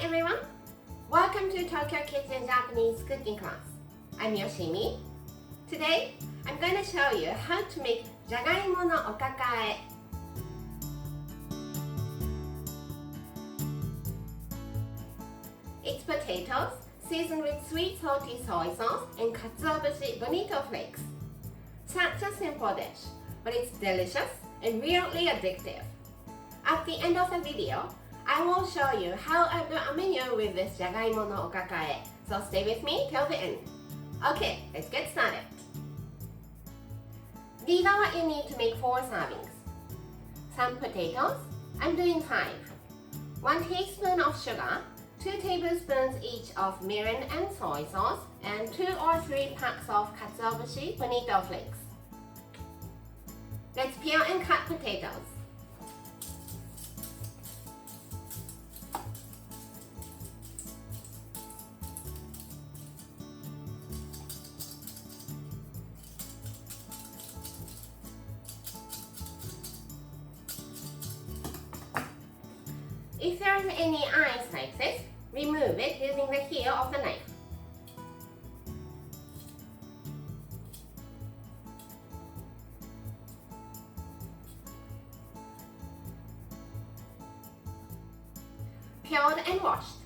everyone! Welcome to Tokyo Kitchen Japanese cooking class. I'm Yoshimi. Today, I'm going to show you how to make jagaimo no okakae. It's potatoes seasoned with sweet salty soy sauce and Katsuobushi bonito flakes. Such a simple dish, but it's delicious and really addictive. At the end of the video, I will show you how I do a menu with this jagaimo no okakae, so stay with me till the end. Okay, let's get started. These are what you need to make 4 servings. Some potatoes, I'm doing 5. 1 teaspoon of sugar, 2 tablespoons each of mirin and soy sauce, and 2 or 3 packs of Katsuobushi bonito flakes. Let's peel and cut potatoes. If there is any ice like this, remove it using the heel of the knife. Peeled and washed.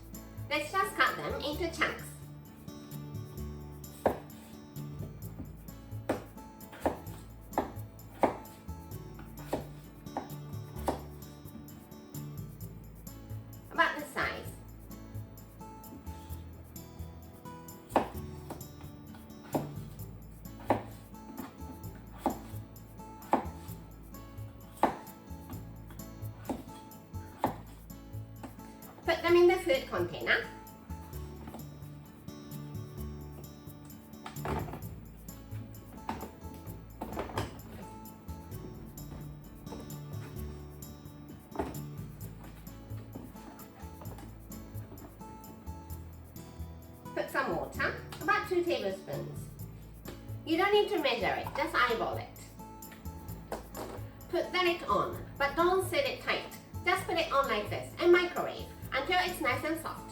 Let's just cut them into chunks. About this size. Put them in the food container. Put some water, about 2 tablespoons. You don't need to measure it, just eyeball it. Put the lid on, but don't set it tight. Just put it on like this and microwave until it's nice and soft.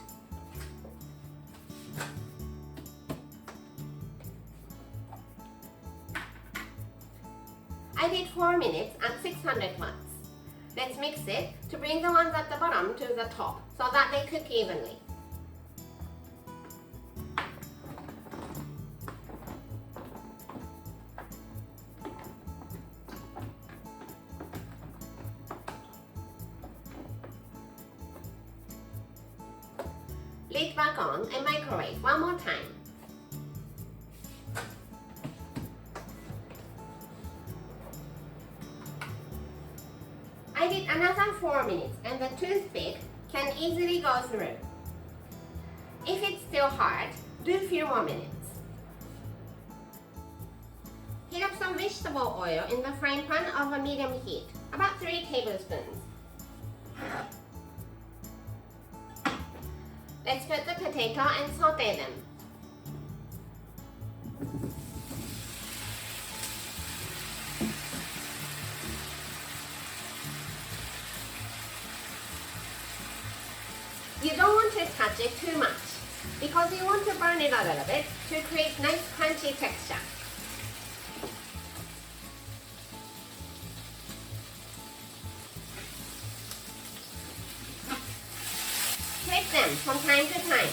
I did 4 minutes at 600 watts. Let's mix it to bring the ones at the bottom to the top so that they cook evenly. Lid back on and microwave one more time. I did another 4 minutes and the toothpick can easily go through. If it's still hard, do a few more minutes. Heat up some vegetable oil in the frying pan over medium heat, about 3 tablespoons. Let's put the potato and saute them. You don't want to touch it too much because you want to burn it a little bit to create nice crunchy texture. Flip them from time to time.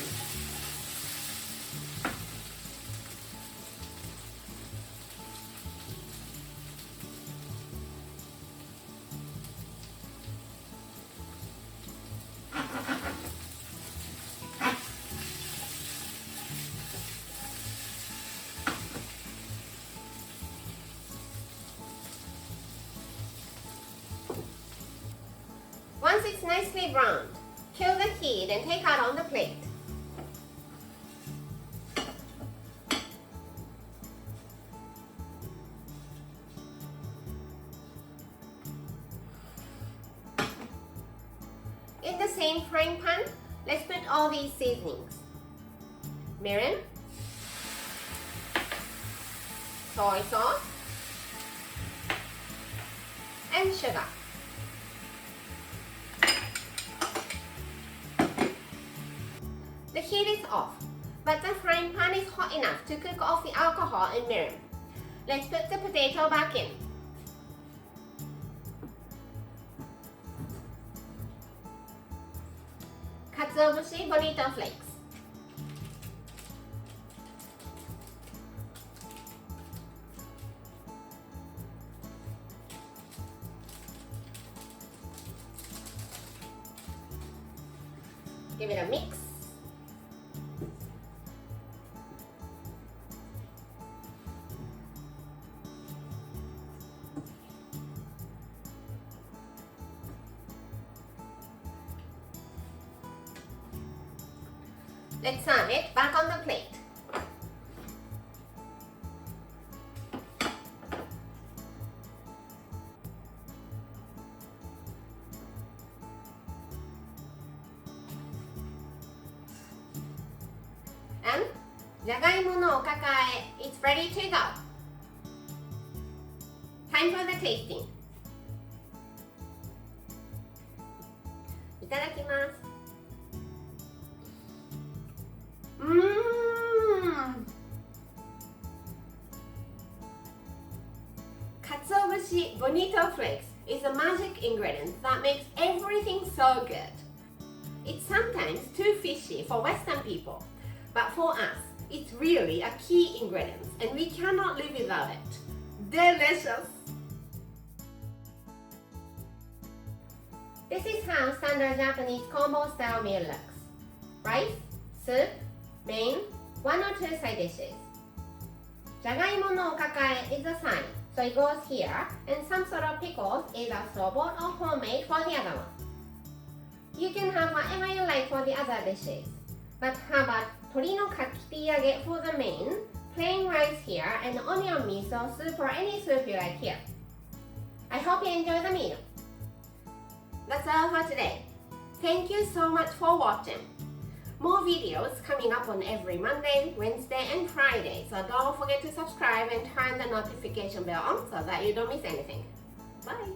Once it's nicely browned, kill the heat and take out on the plate. In the same frying pan, let's put all these seasonings. Mirin, soy sauce, and sugar. The heat is off, but the frying pan is hot enough to cook off the alcohol and mirin. Let's put the potato back in. Katsuobushi bonito flakes. Give it a mix. Let's serve it back on the plate. And じゃがいものおかかえ it's ready to go. Time for the tasting. いただきます。Katsuobushi bonito flakes is a magic ingredient that makes everything so good. It's sometimes too fishy for Western people, but for us, it's really a key ingredient and we cannot live without it. Delicious! This is how standard Japanese combo style meal looks. Rice, soup, main, 1 or 2 side dishes. じゃがいものおかかえ is a sign, so it goes here, and some sort of pickles, either store-bought or homemade for the other one. You can have whatever you like for the other dishes, but how about 鶏のかきピ揚げ for the main, plain rice here, and onion miso soup or any soup you like here. I hope you enjoy the meal. That's all for today. Thank you so much for watching. More videos coming up on every Monday, Wednesday, and Friday, so don't forget to subscribe and turn the notification bell on so that you don't miss anything. Bye!